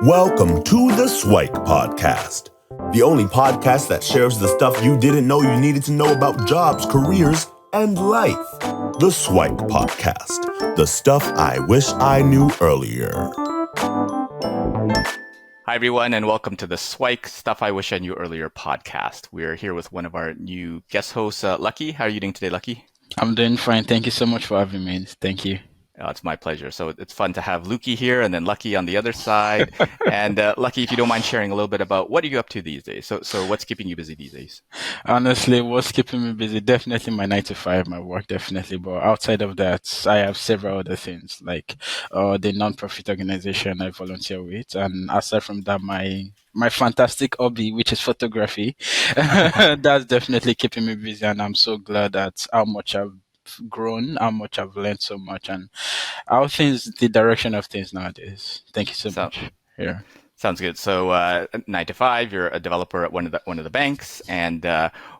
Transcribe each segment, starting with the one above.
Welcome to the SIWIKE Podcast, the only podcast that shares the stuff you didn't know you needed to know about jobs, careers, and life. The SIWIKE Podcast, the stuff I wish I knew earlier. Hi, everyone, and welcome to the SIWIKE Stuff I Wish I Knew Earlier podcast. We're here with one of our new guest hosts, Lucky. How are you doing today, Lucky? I'm doing fine. Thank you so much for having me. Thank you. It's my pleasure. So it's fun to have Luki here and then Lucky on the other side. And Lucky, if you don't mind sharing a little bit about what are you up to these days? So what's keeping you busy these days? Honestly, what's keeping me busy? Definitely my 9 to 5, my work, definitely. But outside of that, I have several other things like the non-profit organization I volunteer with. And aside from that, my fantastic hobby, which is photography, that's definitely keeping me busy. And I'm so glad at how much I've grown, how much I've learned so much, and how the direction of things nowadays. Thank you so much. Yeah. Sounds good. So 9 to 5, you're a developer at one of the banks, and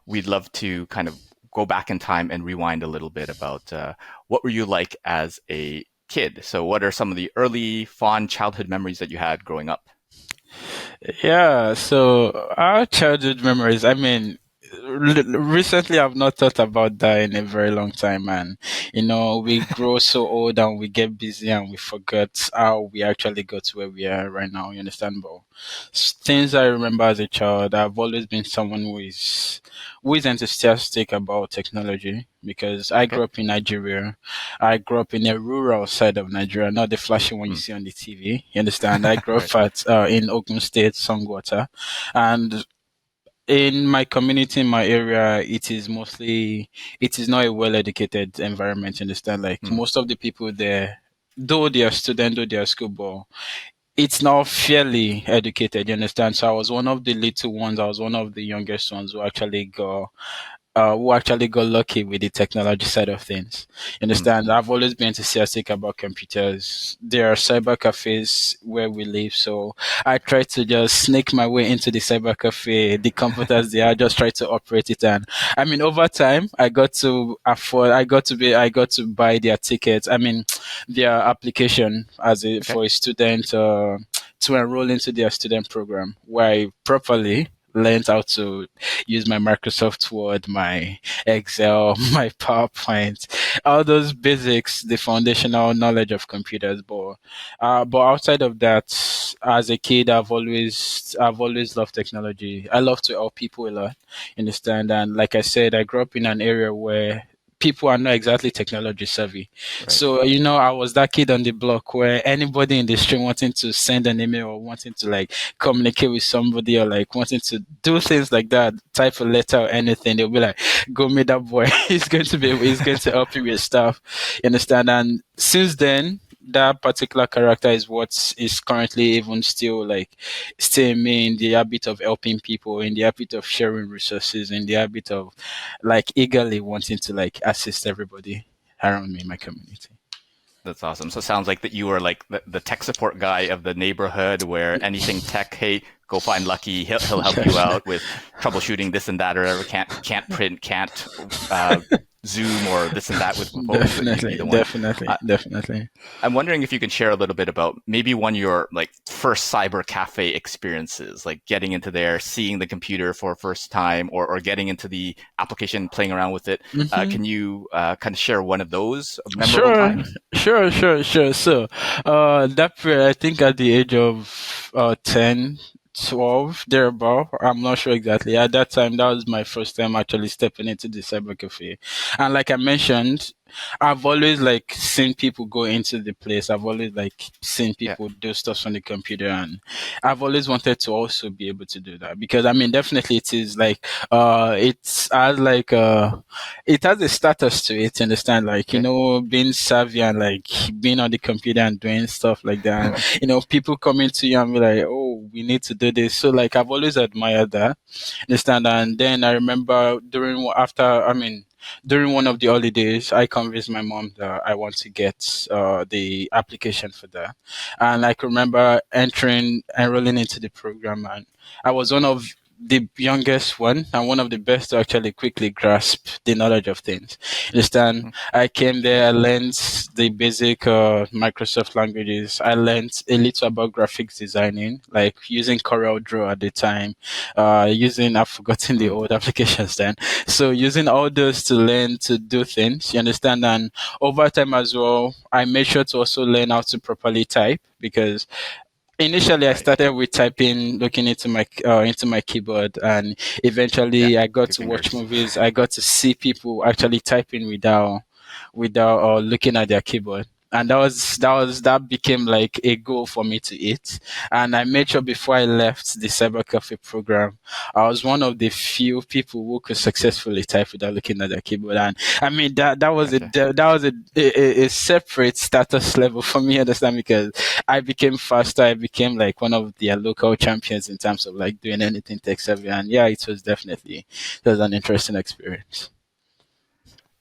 we'd love to kind of go back in time and rewind a little bit about what were you like as a kid? So what are some of the early fond childhood memories that you had growing up? Yeah, so our childhood memories, I mean, recently I've not thought about that in a very long time, and we grow so old and we get busy and we forget how we actually got to where we are right now. You understand? But things I remember as a child, I've always been someone who is enthusiastic about technology because I grew up in Nigeria. I grew up in a rural side of Nigeria, not the flashy one you see on the TV. You understand? I grew up in Ogun State, Songwater, and in my community, in my area, it is not a well-educated environment. You understand? Like most of the people there, though they are students, though they are schoolboy, it's not fairly educated. You understand? So I was one of the little ones. I was one of the youngest ones who actually got lucky with the technology side of things. You understand? I've always been enthusiastic about computers. There are cyber cafes where we live, so I try to just sneak my way into the cyber cafe, the computers there, I just try to operate it. And I mean, over time, I got to buy their tickets. I mean, their application for a student, to enroll into their student program, where I properly learned how to use my Microsoft Word, my Excel, my PowerPoint, all those basics, the foundational knowledge of computers. But outside of that, as a kid, I've always loved technology. I love to help people a lot. Understand? And like I said, I grew up in an area where people are not exactly technology savvy. Right. So, I was that kid on the block where anybody in the street wanting to send an email or wanting to like communicate with somebody or like wanting to do things like that, type a letter or anything, they'll be like, go meet that boy. he's going to help you with stuff. You understand? And since then, that particular character is what is currently even still me in the habit of helping people, in the habit of sharing resources, in the habit of like eagerly wanting to like assist everybody around me in my community. That's awesome. So it sounds like that you were like the tech support guy of the neighborhood where anything tech, hey, go find Lucky. He'll help you out with troubleshooting this and that or whatever. Can't print, can't Zoom or this and that with Definitely. I'm wondering if you can share a little bit about maybe one of your like first cyber cafe experiences, like getting into there, seeing the computer for first time, or getting into the application, playing around with it. Can you kind of share one of those memorable times? Sure. So, that period, I think at the age of 10, 12, thereabout. I'm not sure exactly. At that time, that was my first time actually stepping into the cyber cafe. And like I mentioned, I've always like seen people go into the place. I've always like seen people do stuff on the computer, and I've always wanted to also be able to do that because I mean, definitely it is like it has a status to it. Understand? Like being savvy and like being on the computer and doing stuff like that. And, people coming to you and be like, oh, we need to do this. So like I've always admired that. Understand? And then I remember during one of the holidays, I convinced my mom that I want to get the application for that. And I can remember enrolling into the program, and I was one of the youngest one and one of the best to actually quickly grasp the knowledge of things. Understand? Mm, I came there, I nice. learned the basic Microsoft languages. I learned a little about graphics designing, like using Corel Draw at the time, I've forgotten the Mm, old applications then. So using all those to learn to do things, you understand? And over time as well, I made sure to also learn how to properly type because initially I right. started with typing, looking into my keyboard, and Yeah. eventually I got Two to watch fingers. movies. I got to see people actually typing without looking at their keyboard. And that became like a goal for me to hit. And I made sure before I left the cyber cafe program, I was one of the few people who could successfully type without looking at their keyboard. And I mean Gotcha. that was a separate status level for me, understand? Because I became faster. I became like one of their local champions in terms of like doing anything tech savvy. And yeah, it was an interesting experience.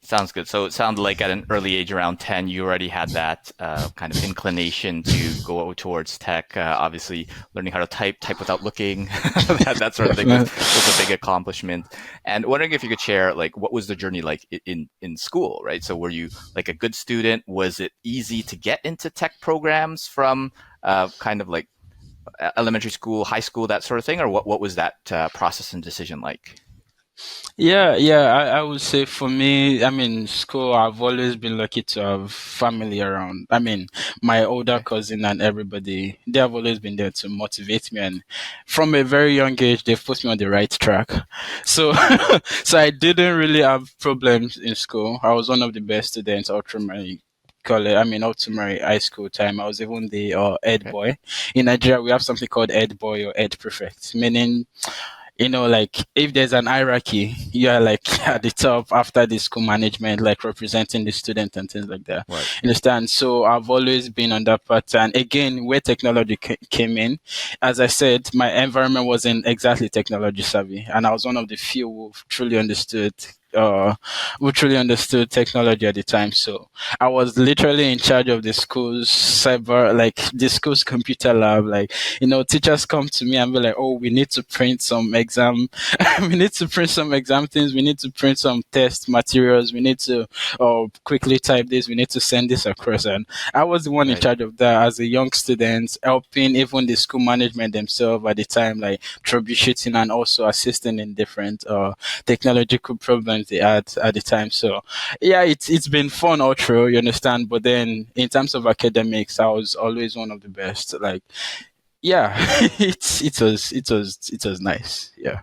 Sounds good. So it sounded like at an early age, around 10, you already had that kind of inclination to go towards tech. Obviously, learning how to type without looking, that sort of thing was a big accomplishment. And wondering if you could share, like, what was the journey like in school, right? So were you like a good student? Was it easy to get into tech programs from kind of like elementary school, high school, that sort of thing? Or what was that process and decision like? Yeah. I would say for me, I mean, school, I've always been lucky to have family around. I mean, my older Okay. cousin and everybody, they have always been there to motivate me. And from a very young age, they've put me on the right track. So, so I didn't really have problems in school. I was one of the best students all through my college. I mean, all through my high school time. I was even the ed Okay. boy. In Nigeria, we have something called ed boy or ed prefect, meaning like if there's an hierarchy, you are like at Yeah. the top after the school management, like representing the student and things like that. Right. Understand? So I've always been on that pattern. Again, where technology came in, as I said, my environment wasn't exactly technology savvy, and I was one of the few uh, who truly understood technology at the time. So I was literally in charge of the school's the school's computer lab. Like, teachers come to me and be like, "Oh, we need to print some exam, we need to print some exam things. We need to print some test materials. We need to quickly type this. We need to send this across." And I was the one in Right. charge of that as a young student, helping even the school management themselves at the time, like troubleshooting and also assisting in different technological problems they had at the time. So yeah, it's been fun all through, you understand. But then in terms of academics, I was always one of the best. Like, yeah, it was nice. Yeah.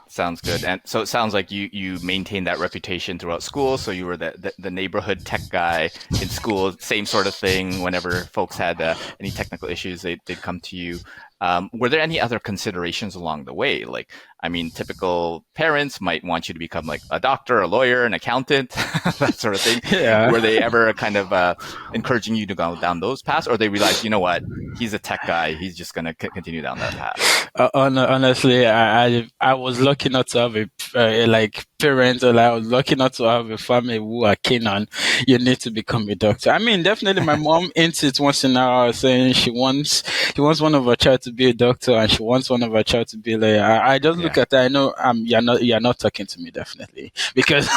Sounds good. And so it sounds like you maintained that reputation throughout school. So you were the neighborhood tech guy in school, same sort of thing. Whenever folks had any technical issues, they'd come to you. Were there any other considerations along the way? Like, I mean, typical parents might want you to become like a doctor, a lawyer, an accountant, that sort of thing. Yeah. Were they ever kind of encouraging you to go down those paths, or they realized, you know what, he's a tech guy, he's just going to continue down that path? Honestly, I was lucky not to have like parents, or like, I was lucky not to have a family who are keen on you need to become a doctor. I mean, definitely my mom into it once in a while, saying she wants one of her child to be a doctor and she wants one of her child to be a lawyer. I just look Yeah. at her, I know you're not talking to me, definitely, because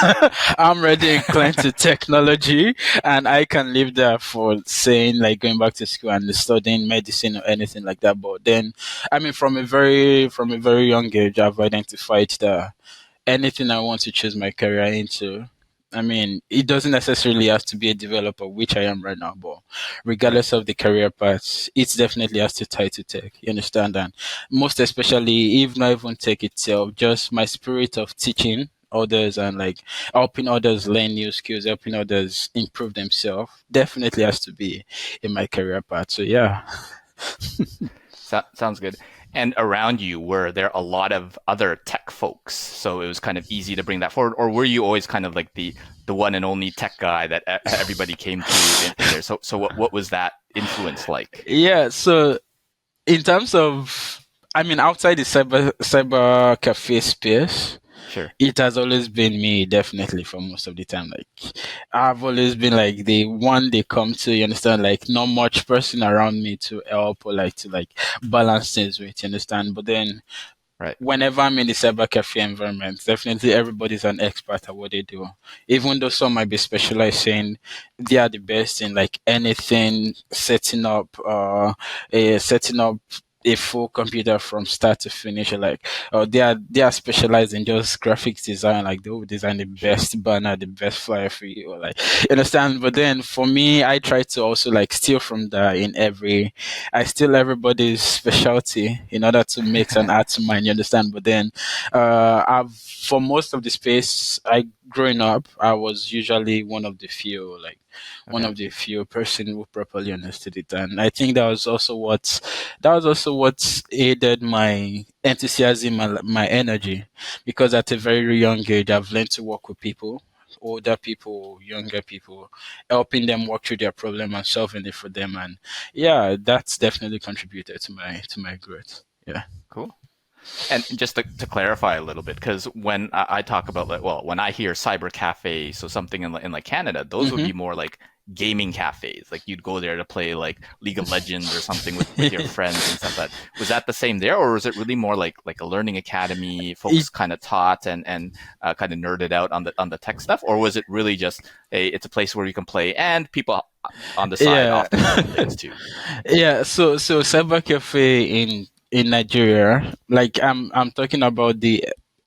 I'm already inclined to technology and I can live there for saying like going back to school and studying medicine or anything like that. But then, I mean, from a very young age, I've identified that anything I want to choose my career into, I mean, it doesn't necessarily have to be a developer, which I am right now, but Right. regardless of the career path, it definitely has to tie to tech. You understand? And most especially, if not even tech itself, just my spirit of teaching others and like helping others learn new skills, helping others improve themselves, definitely has to be in my career path. So yeah. Sounds good. And around you, were there a lot of other tech folks? So it was kind of easy to bring that forward, or were you always kind of like the one and only tech guy that everybody came to in there? So what was that influence like? Yeah, so in terms of, I mean, outside the cyber cafe space, Sure. it has always been me, definitely, for most of the time. Like, I've always been like the one they come to, you understand, like not much person around me to help or like to like balance things with, you understand. But then Right. whenever I'm in the cyber cafe environment, definitely everybody's an expert at what they do. Even though some might be specialized saying they are the best in like anything, setting up a full computer from start to finish, or like they are specialized in just graphics design, like they will design the Sure. best banner, the best flyer for you, or like you understand. But then for me, I try to also like steal from that in every I steal everybody's specialty in order to mix and add to mine. You understand? But then, I've for most of the space I growing up, I was usually one Okay. of the few person who properly understood it, and I think that was also what aided my enthusiasm and my energy, because at a very young age I've learned to work with people, older people, younger people, helping them work through their problem and solving it for them. And yeah, that's definitely contributed to my growth. Yeah. Cool. And just to clarify a little bit, because when I talk about like, well, when I hear cyber cafe, so something in like Canada, those would Hmm. be more like gaming cafes. Like you'd go there to play like League of Legends or something with your friends and stuff. That was that the same there, or was it really more like a learning academy? It, Folks kind of taught and kind of nerded out on the tech stuff, or was it really just it's a place where you can play and people on the side yeah. often learn things too? Yeah, so cyber cafe in Nigeria, like I'm talking about the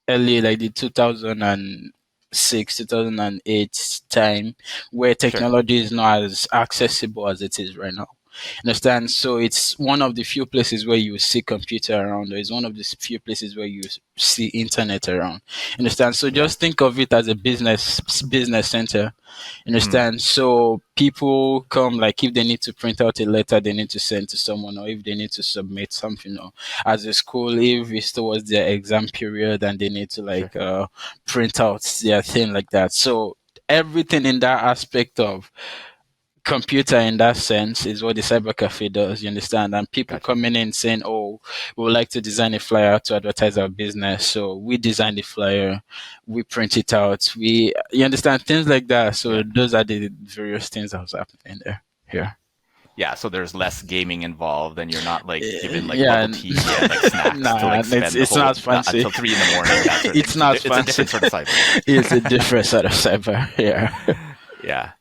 early, like the 2006 2008 time, where Sure. technology is not as accessible as it is right now. Understand? So it's one of the few places where you see computer around, or it's one of the few places where you see internet around. Understand? So Yeah. just think of it as a business center. Mm, Understand? So people come, like if they need to print out a letter they need to send to someone, or if they need to submit something, or as a school, if it's towards their exam period and they need to sure. like print out their thing like that. So everything in that aspect of computer in that sense is what the cyber cafe does, you understand? And people Gotcha. coming in saying, oh, we would like to design a flyer to advertise our business. So we design the flyer, we print it out, you understand, things like that. So Yeah. those are the various things that was happening there. Yeah. Yeah, so there's less gaming involved, and you're not like given like Yeah. bubble tea and like snacks to Nah, like it's spend the it's whole not fancy. until 3 in the morning, that sort of thing. It's So not it's a fancy. different sort of cyber. It's a different sort of cyber. Yeah. Yeah,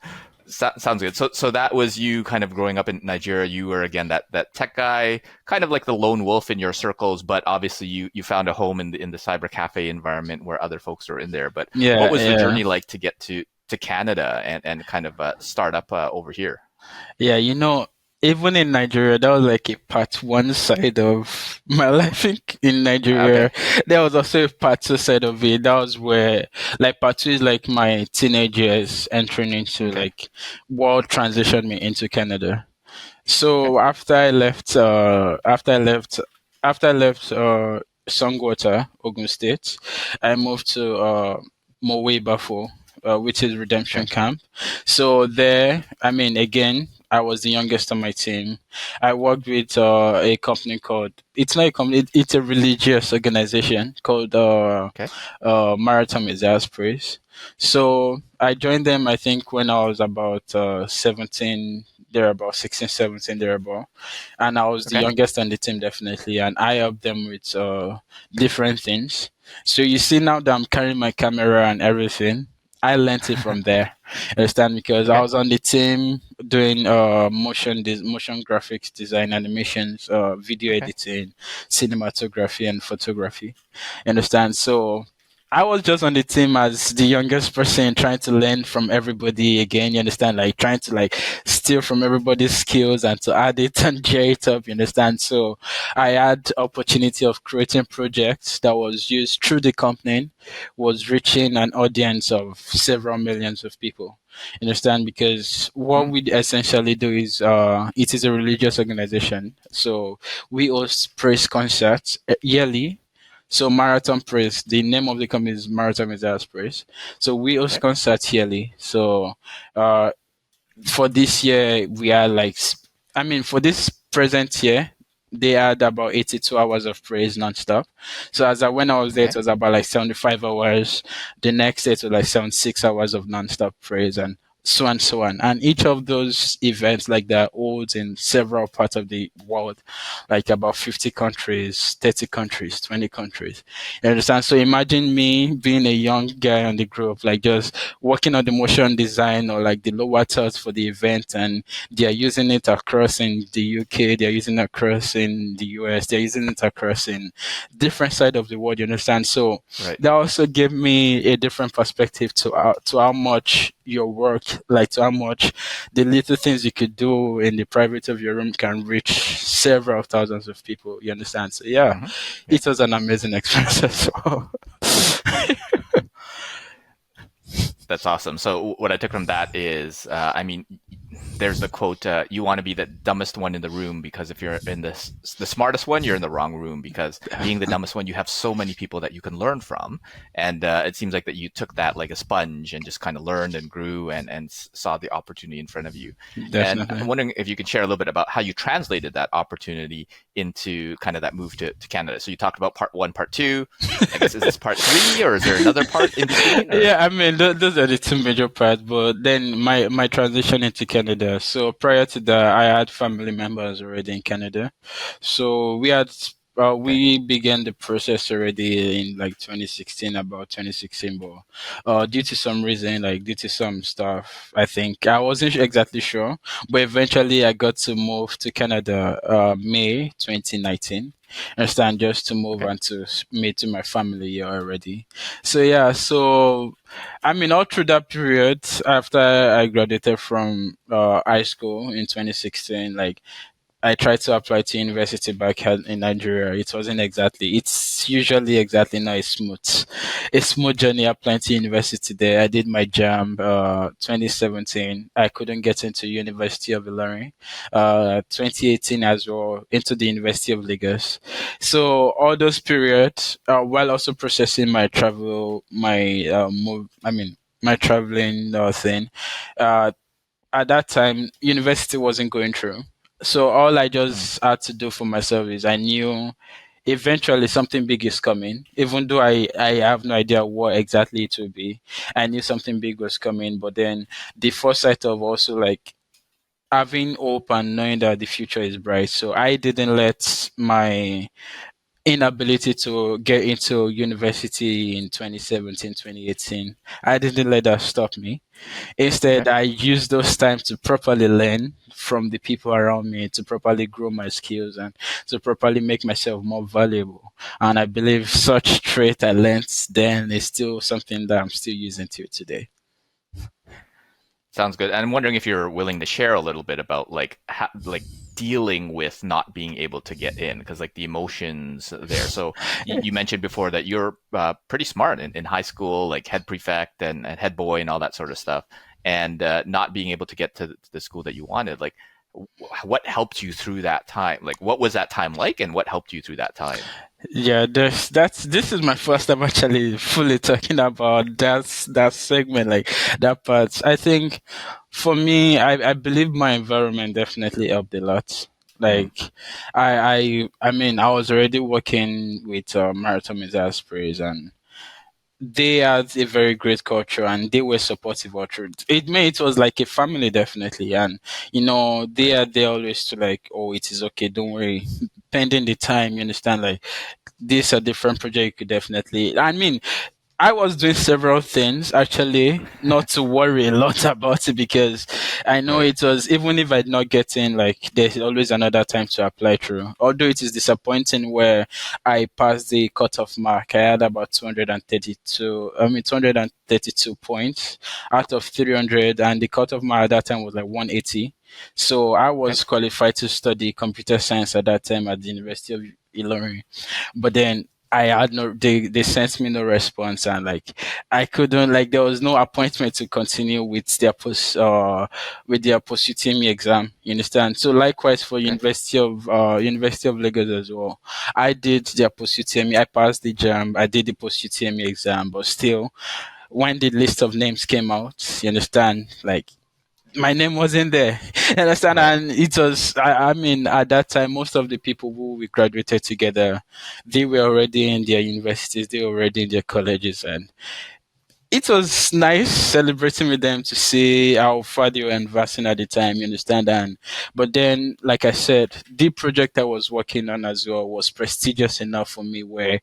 sounds good. So that was you kind of growing up in Nigeria. You were again that tech guy, kind of like the lone wolf in your circles, but obviously you found a home in the cyber cafe environment where other folks are in there. But what Yeah. was the Yeah. journey like to get to Canada and kind of start up over here? Yeah, even in Nigeria, that was like a part one side of my life in Okay, Nigeria. There was also a part two side of it. That was where, like, part two is like my teenage years entering into okay, like what transitioned me into Canada. okay, So after I left Songwater, Ogun State, I moved to Mowe Bafo, which is Redemption okay, Camp. So there, I mean, again, I was the youngest on my team. I worked with a company called, it's not a company, it's a religious organization called okay, Marathon Messiah's Praise. So I joined them, I think, when I was about 17, they're about 16, 17, they're about. And I was the okay. youngest on the team, definitely. And I helped them with different things. So you see, now that I'm carrying my camera and everything, I learned it from there. Understand? Because I Okay, was on the team doing motion graphics design, animations, video okay. editing, cinematography, and photography. Understand? So I was just on the team as the youngest person, trying to learn from everybody again. You understand? Like trying to like steal from everybody's skills and to add it and gear it up. You understand? So I had opportunity of creating projects that was used through the company, was reaching an audience of several millions of people. You understand? Because what Mm, we essentially do is it is a religious organization. So we host praise concerts yearly. So Marathon Praise, the name of the company is Marathon Messiah's Praise. So we host okay, concerts yearly. So uh, for this year, we are like, for this present year, they had about 82 hours of praise nonstop. So when I was there, it okay. was about like 75 hours. The next day, it was like 76 hours of nonstop praise. And so and so on. And each of those events like that holds in several parts of the world, like about 50 countries, 30 countries, 20 countries. You understand? So imagine me being a young guy on the group, like just working on the motion design or like the lower thirds for the event, and they're using it across in the UK, they're using it across in the US, they're using it across in different side of the world, you understand? So Right. that also gave me a different perspective to how much your work, like to how much the little things you could do in the private of your room can reach several thousands of people, you understand? So yeah, Yeah. it was an amazing experience as well. That's awesome. So what I took from that is, I mean, there's the quote, you want to be the dumbest one in the room, because if you're in the smartest one, you're in the wrong room, because being the dumbest one, you have so many people that you can learn from. And it seems like that you took that like a sponge and just kind of learned and grew and saw the opportunity in front of you. And I'm Definitely. wondering if you could share a little bit about how you translated that opportunity into kind of that move to Canada. So you talked about part one, part two. I guess, is this part three, or is there another part in between? Or? Yeah, I mean, those are the two major parts. But then my transition into Canada. So prior to that, I had family members already in Canada. So Okay. we began the process already in like 2016, about 2016. But due to some reason, like due to some stuff, I think I wasn't exactly sure. But eventually, I got to move to Canada May 2019. Understand, just to move Okay. on to meet to my family here already. So yeah, so I mean, all through that period after I graduated from high school in 2016, like I tried to apply to university back in Nigeria. It wasn't exactly. It's usually exactly not a smooth journey applying to university there. I did my jam 2017. I couldn't get into University of Ilorin. 2018 as well into the University of Lagos. So all those periods, while also processing my travel, my move. I mean my traveling thing. Uh, at that time, university wasn't going through. So all I Mm. just had to do for myself is I knew eventually something big is coming. Even though I have no idea what exactly it will be, I knew something big was coming. But then the foresight of also like having hope and knowing that the future is bright. So I didn't let my inability to get into university in 2017, 2018, I didn't let that stop me. Okay. Instead, I use those times to properly learn from the people around me, to properly grow my skills and to properly make myself more valuable. And I believe such trait I learned then is still something that I'm still using till today. Sounds good. And I'm wondering if you're willing to share a little bit about like like dealing with not being able to get in, because like the emotions there. So you mentioned before that you're pretty smart in high school, like head prefect and head boy and all that sort of stuff, and not being able to get to the school that you wanted. Like, what helped you through that time? Like, what was that time like, and what helped you through that time? Yeah, this is my first time actually fully talking about that segment, like that part. I think for me, I believe my environment definitely helped a lot. Mm, Like, I mean, I was already working with Marathon Sprays, and they had a very great culture and they were supportive all through. It was like a family definitely, and they right. are there always to like, oh, it is okay, don't worry, pending the time, you understand, like this a different project you could definitely. I mean, I was doing several things actually, not to worry a lot about it because I know Right. it was, even if I'd not get in, like there's always another time to apply through. Although it is disappointing where I passed the cutoff mark, I had about 232 points out of 300, and the cutoff mark at that time was like 180. So I Okay. was qualified to study computer science at that time at the University of Ilorin. But then I had no, they sent me no response, and like I couldn't, like there was no appointment to continue with their post UTME exam. You understand? So likewise for Okay. University of Lagos as well. I did their post UTME. I passed the jam. I did the post UTME exam, but still, when the list of names came out, you understand, like my name wasn't there. You understand? Right. And it was, I mean, at that time, most of the people who we graduated together, they were already in their universities, they were already in their colleges. And it was nice celebrating with them to see how far they were advancing at the time, you understand? And but then, like I said, the project I was working on as well was prestigious enough for me where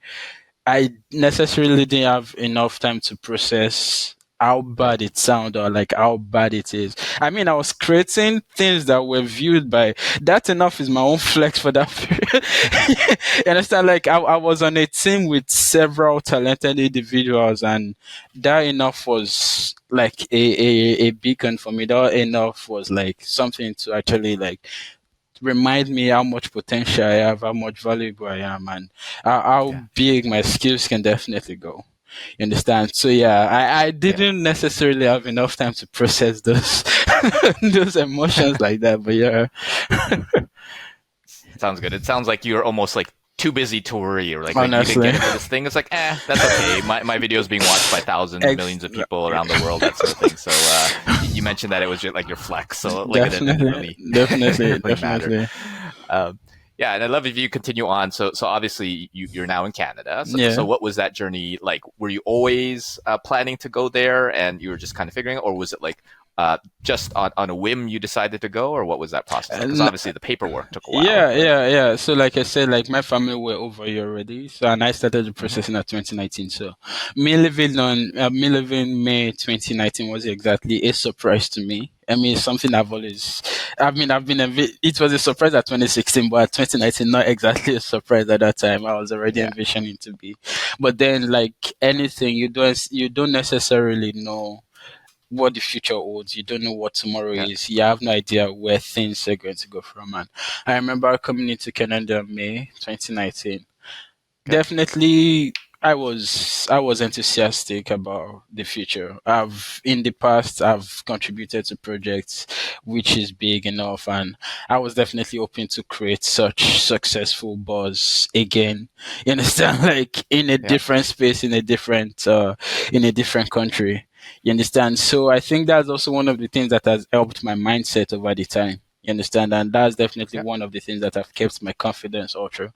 I necessarily didn't have enough time to process how Right. bad it sounded or like how bad it is. I mean, I was creating things that were viewed by that enough is my own flex for that period. You understand? Like I was on a team with several talented individuals, and that enough was like a beacon for me. That enough was like something to actually like remind me how much potential I have, how much valuable I am, and how Yeah. big my skills can definitely go. You understand? So yeah, I Yeah. didn't necessarily have enough time to process those those emotions like that, but yeah. Sounds good. It sounds like you're almost like too busy to worry, or like you didn't Honestly, get into this thing. It's like, that's okay. My video is being watched by thousands, Ex- millions of people around the world, that sort of thing. So you mentioned that it was just like your flex, so like it didn't definitely, really definitely, really matter. definitely. Um, yeah, and I love if you continue on. So obviously you're now in Canada. So Yeah. what was that journey like? Were you always planning to go there, and you were just kind of figuring it, or was it like just on a whim you decided to go, or what was that process like? Because And obviously the paperwork took a while, yeah, but yeah, yeah. So like I said, like my family were over here already. So and I started the Mhm. process in 2019. So me living May 2019 was exactly a surprise to me. I mean, it's something I've been it was a surprise at 2016, but at 2019, not exactly a surprise at that time. I was already yeah, envisioning to be. But then like anything, you don't necessarily know what the future holds. You don't know what tomorrow yeah, is. You have no idea where things are going to go from. And I remember coming into Canada May 2019. okay, Definitely, I was enthusiastic about the future. I've contributed to projects which is big enough, and I was definitely hoping to create such successful buzz again. You understand, like in a yeah, different space, in a different country. You understand? So I think that's also one of the things that has helped my mindset over the time. You understand? And that's definitely yeah, one of the things that have kept my confidence ultra.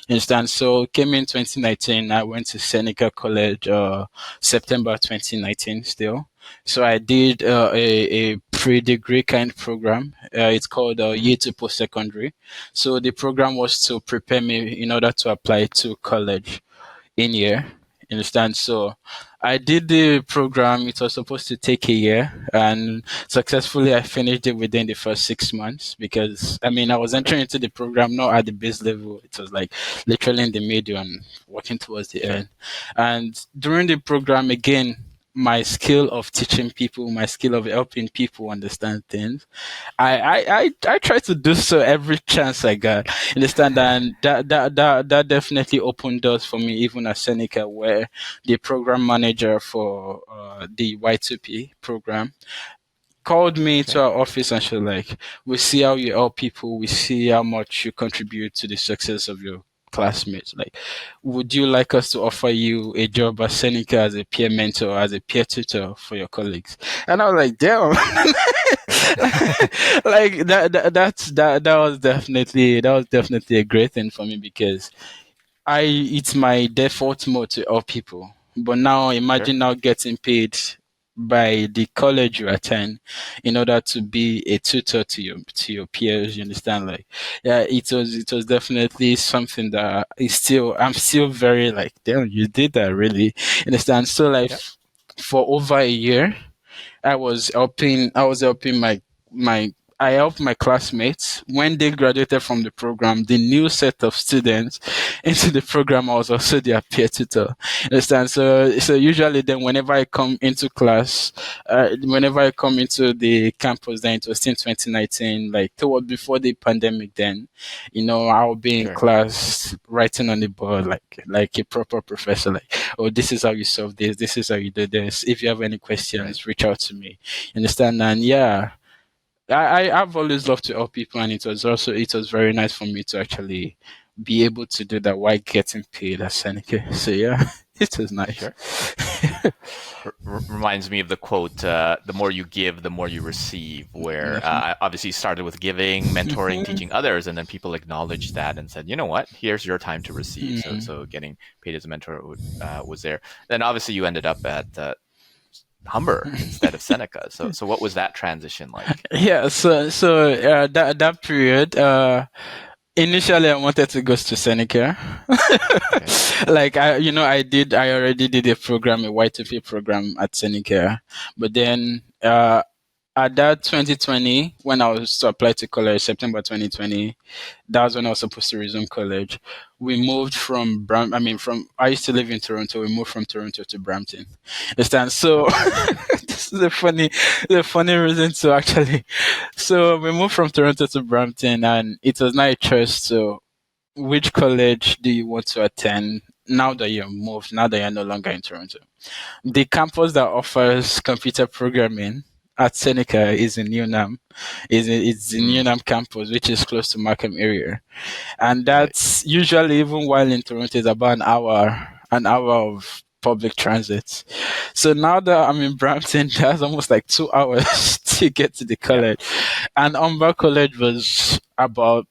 You understand? So came in 2019. I went to Seneca College, September 2019 still. So I did a pre-degree kind program. It's called hmm Year 2 Post-Secondary. So the program was to prepare me in order to apply to college in year. You understand? So I did the program. It was supposed to take a year, and successfully I finished it within the first 6 months because I mean I was okay, entering into the program not at the base level. It was like literally in the middle and working towards the sure, end. And during the program again, my skill of teaching people, my skill of helping people understand things I try to do so every chance I got. Understand? And that definitely opened doors for me, even at Seneca, where the program manager for the Y2P program called me to okay, our office and she was like, "We see how you help people. We see how much you contribute to the success of your classmates. Like, would you like us to offer you a job at Seneca as a peer mentor, as a peer tutor for your colleagues?" And I was like, "Damn!" Like that was definitely a great thing for me because it's my default mode to help people. But now sure, imagine now getting paid by the college you attend in order to be a tutor to your peers. You understand? Like, yeah, it was definitely something that is still I'm still very like, damn, you did that really. You understand? So like yeah, for over a year I was helping I helped my classmates when they graduated from the program, the new set of students into the program. I was also their peer tutor. Understand? So usually then whenever I come into class, whenever I come into the campus, then it was still 2019, like toward before the pandemic. Then, I'll be in sure, class writing on the board like a proper professor, like, oh, this is how you solve this. This is how you do this. If you have any right, questions, reach out to me. Understand? And yeah, I've always loved to help people, and it was very nice for me to actually be able to do that while getting paid as Seneca. So yeah, it was nice. sure. Reminds me of the quote, the more you give, the more you receive, where Definitely. I obviously started with giving, mentoring, Mhm. teaching others, and then people acknowledged that and said, you know what, here's your time to receive. So Mhm. so getting paid as a mentor was there. Then obviously you ended up at Humber instead of Seneca. So what was that transition like? Yeah, that period, initially I wanted to go to Seneca. Okay. Like I already did a program, a Y2P program at Seneca, but then at that 2020, when I was to apply to college, September 2020, that was when I was supposed to resume college. We moved from I used to live in Toronto. We moved from Toronto to Brampton. Understand? So Okay. this is the funny reason to actually. So we moved from Toronto to Brampton, and it was not a choice. So which college do you want to attend now that you're moved? Now that you're no longer in Toronto, the campus that offers computer programming at Seneca is in Newnham. It's the Mm, Newnham campus, which is close to Markham area, and right. that's usually, even while in Toronto, is about an hour of public transit. So now that I'm in Brampton, that's almost like 2 hours to get to the Yeah. college, and Umber College was about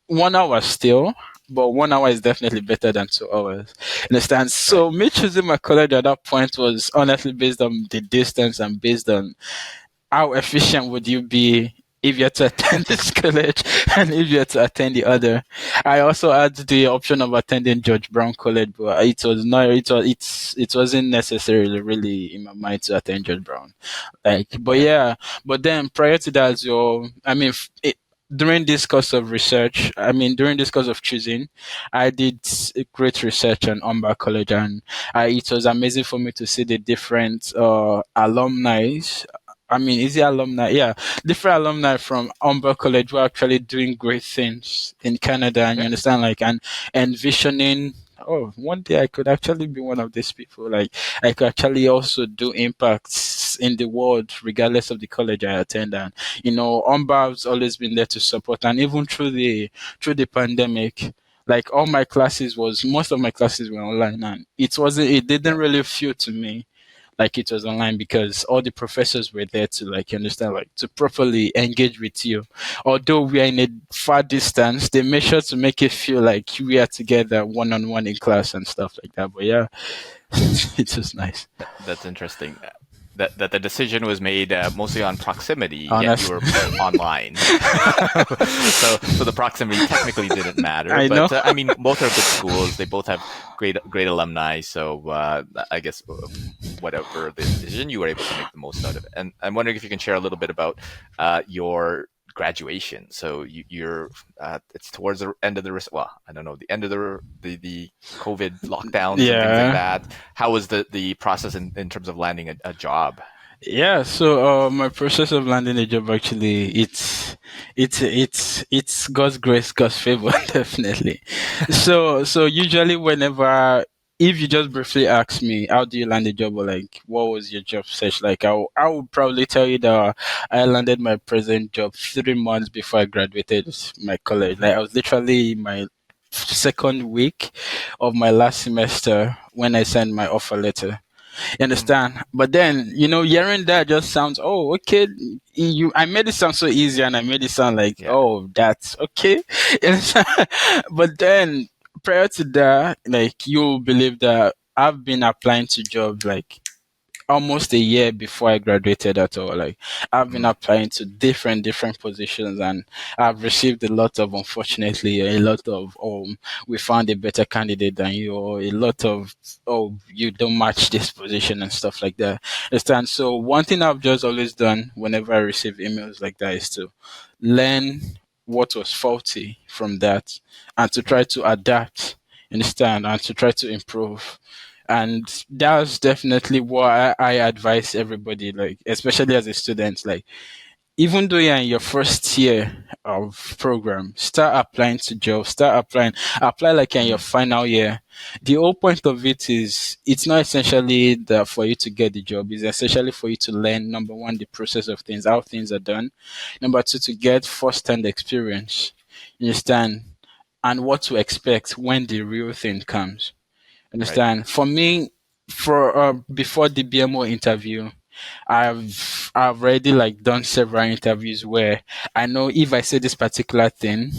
1 hour still, but 1 hour is definitely better than 2 hours. Understand? Right. So me choosing my college at that point was honestly based on the distance and based on how efficient would you be if you had to attend this college and if you had to attend the other. I also had the option of attending George Brown College, but it was not it wasn't necessarily really in my mind to attend George Brown. But Okay. yeah, but then prior to that as well, during this course of research, during this course of choosing, I did a great research on Umber College, and it was amazing for me to see the different alumni. Is it alumni? Yeah, different alumni from Umber College were actually doing great things in Canada, and you Okay. understand, and envisioning. Oh, one day I could actually be one of these people. Like, I could actually also do impacts in the world, regardless of the college I attend. And Umber has always been there to support, and even through the pandemic, like most of my classes were online, and it didn't Yeah. really feel to me like it was online, because all the professors were there to, like, you understand, like, to properly engage with you. Although we are in a far distance, they make sure to make it feel like we are together one on one in class and stuff like that. But yeah, it was nice. That's interesting. That the decision was made mostly on proximity, yet you Honestly. were online. So the proximity technically didn't matter, I know. but both are good schools. They both have great alumni. So I guess whatever the decision, you were able to make the most out of it. And I'm wondering if you can share a little bit about your graduation. So you're it's towards the end of I don't know, the end of the COVID lockdowns and things like Yeah. that. How was the process in terms of landing a job? Yeah, so my process of landing a job, actually, it's God's grace, God's favor, definitely. So usually, whenever, if you just briefly ask me, how do you land a job, or like, what was your job search like, I would probably tell you that I landed my present job 3 months before I graduated my college. Like, I was literally in my second week of my last semester when I sent my offer letter. You Mm, understand? But then, hearing that just sounds, oh, okay. I made it sound so easy, and I made it sound like, yeah. oh, that's okay. You understand? But then, prior to that, like, you'll believe that I've been applying to jobs like almost a year before I graduated at all. Like, I've been Mm, applying to different positions, and I've received unfortunately, a lot of we found a better candidate than you, or a lot of, you don't match this position and stuff like that. Understand? So one thing I've just always done whenever I receive emails like that is to learn what was faulty from that, and to try right. to adapt, understand, and to try to improve. And that's definitely what I advise everybody, like, especially as a student. Like, even though you're in your first year of program, start applying to jobs, apply like you're in your Mm, final year. The whole point of it is, it's not essentially that for you to get the job, it's essentially for you to learn, number one, the process of things, how things are done. Number two, to get first-hand experience. You understand? And what to expect when the real thing comes. right. Understand? For me, for before the BMO interview, I've already, like, done several interviews where I know if I say this particular thing,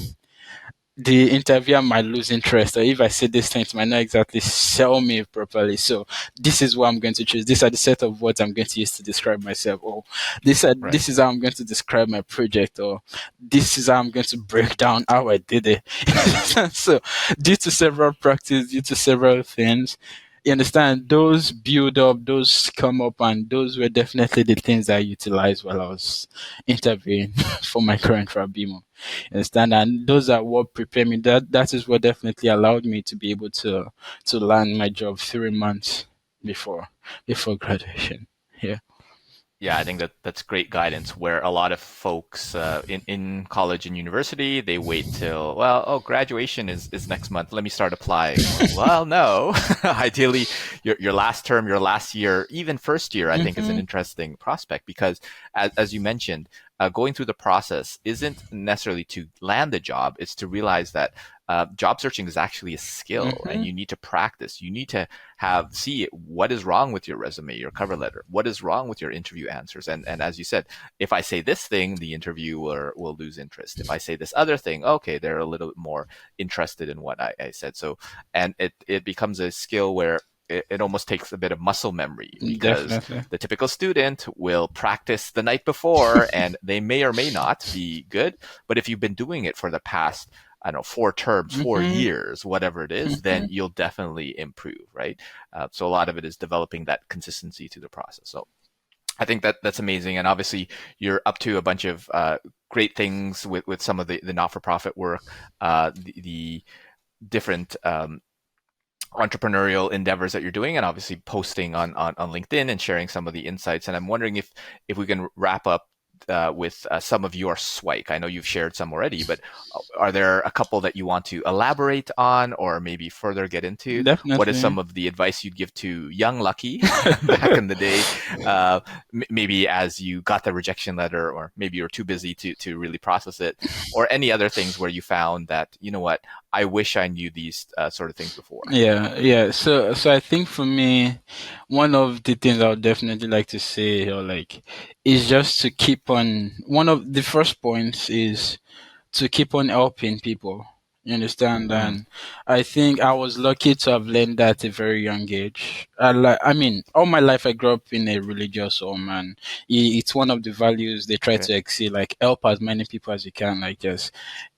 the interviewer might lose interest, or if I say these things, might not exactly sell me properly. So this is what I'm going to choose. These are the set of words I'm going to use to describe myself, or Right. this is how I'm going to describe my project, or this is how I'm going to break down how I did it. So due to several practice, due to several things, you understand, those build up, those come up, and those were definitely the things I utilized while I was interviewing for my current Rabimo. You understand, and those are what prepared me. That is what definitely allowed me to be able to land my job 3 months before graduation. Yeah. Yeah, I think that's great guidance. Where a lot of folks in college and university, they wait till, well, oh, graduation is next month. Let me start applying. Well, no. Ideally, your last term, your last year, even first year, I think is an interesting prospect because, as you mentioned, going through the process isn't necessarily to land the job. It's to realize that job searching is actually a skill, and you need to practice. You need to see what is wrong with your resume, your cover letter, what is wrong with your interview answers. And as you said, if I say this thing, the interviewer will lose interest. If I say this other thing, okay, they're a little bit more interested in what I said. So, and it becomes a skill where it almost takes a bit of muscle memory, because Definitely. the typical student will practice the night before and they may or may not be good. But if you've been doing it for the past, I don't know, 4 terms, 4 years, whatever it is, then you'll definitely improve, right? So a lot of it is developing that consistency to the process. So I think that's amazing. And obviously you're up to a bunch of great things with some of the not-for-profit work, the different entrepreneurial endeavors that you're doing, and obviously posting on LinkedIn and sharing some of the insights. And I'm wondering if we can wrap up with some of your SWIKE. I know you've shared some already, but are there a couple that you want to elaborate on or maybe further get into? Definitely. What is some of the advice you'd give to young Lucky back in the day? Maybe as you got the rejection letter, or maybe you're too busy to really process it, or any other things where you found that, you know what, I wish I knew these sort of things before. Yeah. So I think for me, one of the things I would definitely like to say, or like, is just to keep on. One of the first points is to keep on helping people. You understand? And I think I was lucky to have learned that at a very young age. I mean, all my life I grew up in a religious home, and it's one of the values they try Okay. to exceed. Like, help as many people as you can. Like, just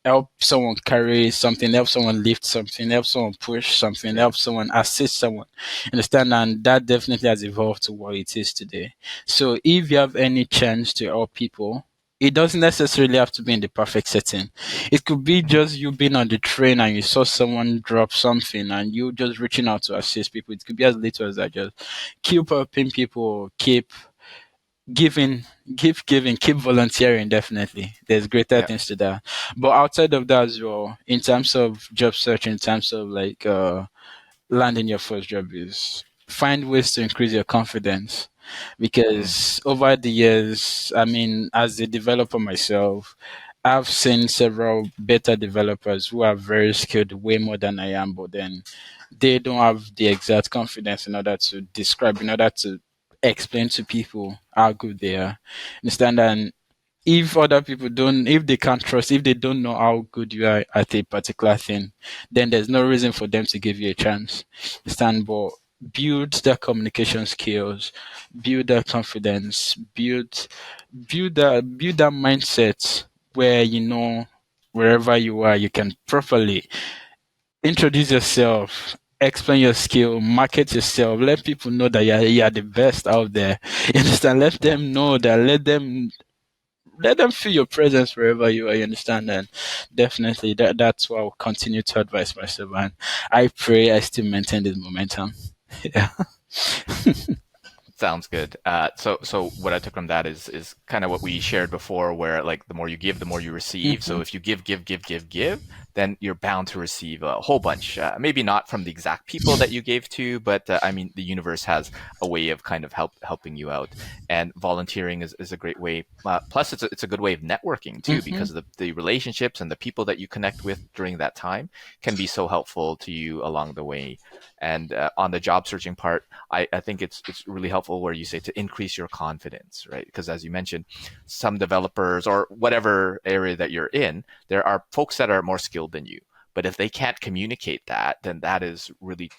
help someone carry something, help someone lift something, help someone push something, Yeah. help someone assist someone. Understand? And that definitely has evolved to what it is today. So if you have any chance to help people, it doesn't necessarily have to be in the perfect setting. It could be just you being on the train and you saw someone drop something and you just reaching out to assist people. It could be as little as that. Just keep helping people, keep giving, keep volunteering. Definitely, there's greater Yeah. things to that. But outside of that as well, in terms of job search, in terms of like landing your first job, is find ways to increase your confidence, because over the years, I mean, as a developer myself, I've seen several beta developers who are very skilled, way more than I am, but then they don't have the exact confidence in order to describe, in order to explain to people how good they are. Understand? And if other people don't, if they can't trust, if they don't know how good you are at a particular thing, then there's no reason for them to give you a chance. Understand? But build their communication skills, build that confidence, build that mindset where, you know, wherever you are, you can properly introduce yourself, explain your skill, market yourself, let people know that you're the best out there. You understand? Let Yeah. them know that, let them feel your presence wherever you are. You understand? And definitely that's what I'll continue to advise myself. And I pray I still maintain this momentum. Yeah. Sounds good. So what I took from that is kind of what we shared before, where like the more you give, the more you receive. So if you give, then you're bound to receive a whole bunch. Maybe not from the exact people that you gave to, but I mean, the universe has a way of kind of helping you out. And volunteering is a great way. Plus, it's a good way of networking too, because the relationships and the people that you connect with during that time can be so helpful to you along the way. And on the job searching part, I think it's really helpful where you say to increase your confidence, right? Because as you mentioned, some developers or whatever area that you're in, there are folks that are more skilled than you. But if they can't communicate that, then that is really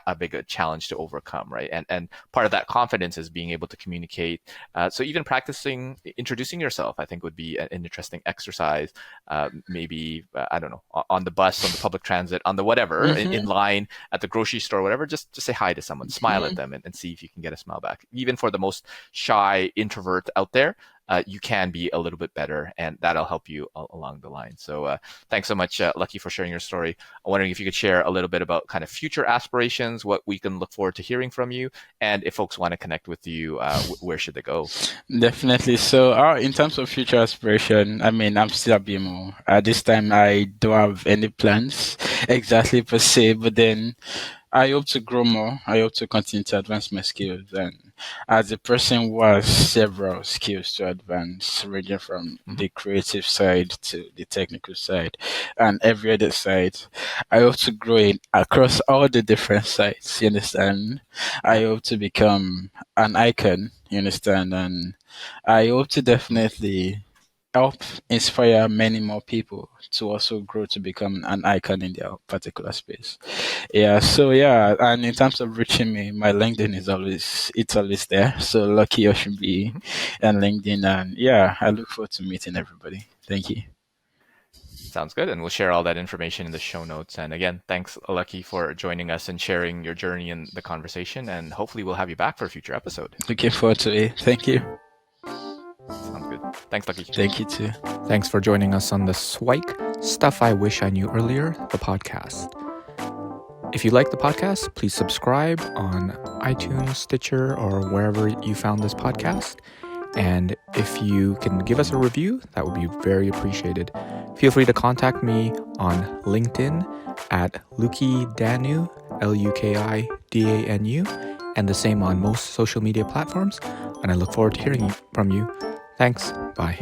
a big challenge to overcome, right? And part of that confidence is being able to communicate. So even practicing introducing yourself, I think, would be an interesting exercise. Maybe I don't know, on the bus, on the public transit, on the whatever, in line at the grocery store, whatever. Just say hi to someone, smile at them, and see if you can get a smile back. Even for the most shy introvert out there, you can be a little bit better, and that'll help you along the line. So thanks so much, Lucky, for sharing your story. I'm wondering if you could share a little bit about kind of future aspirations, what we can look forward to hearing from you, and if folks want to connect with you, where should they go? Definitely. So, in terms of future aspiration, I mean, I'm still a BMO. At this time, I don't have any plans exactly per se, but then I hope to grow more. I hope to continue to advance my skills. And as a person who has several skills to advance, ranging from the creative side to the technical side and every other side, I hope to grow in across all the different sides. You understand? I hope to become an icon. You understand? And I hope to definitely help inspire many more people to also grow to become an icon in their particular space. Yeah, so yeah, and in terms of reaching me, my LinkedIn is always there. So Lucky Osunbiyi and LinkedIn, and yeah, I look forward to meeting everybody. Thank you. Sounds good. And we'll share all that information in the show notes. And again, thanks, Lucky, for joining us and sharing your journey in the conversation. And hopefully we'll have you back for a future episode. Looking forward to it. Thank you. Sounds good. Thanks, Lucky. Thank you too. Thanks for joining us on the SIWIKE Stuff I Wish I Knew Earlier, the podcast. If you like the podcast, please subscribe on iTunes, Stitcher, or wherever you found this podcast. And if you can give us a review, that would be very appreciated. Feel free to contact me on LinkedIn at Lucky Danu, LUKIDANU, and the same on most social media platforms. And I look forward to hearing from you. Thanks. Bye.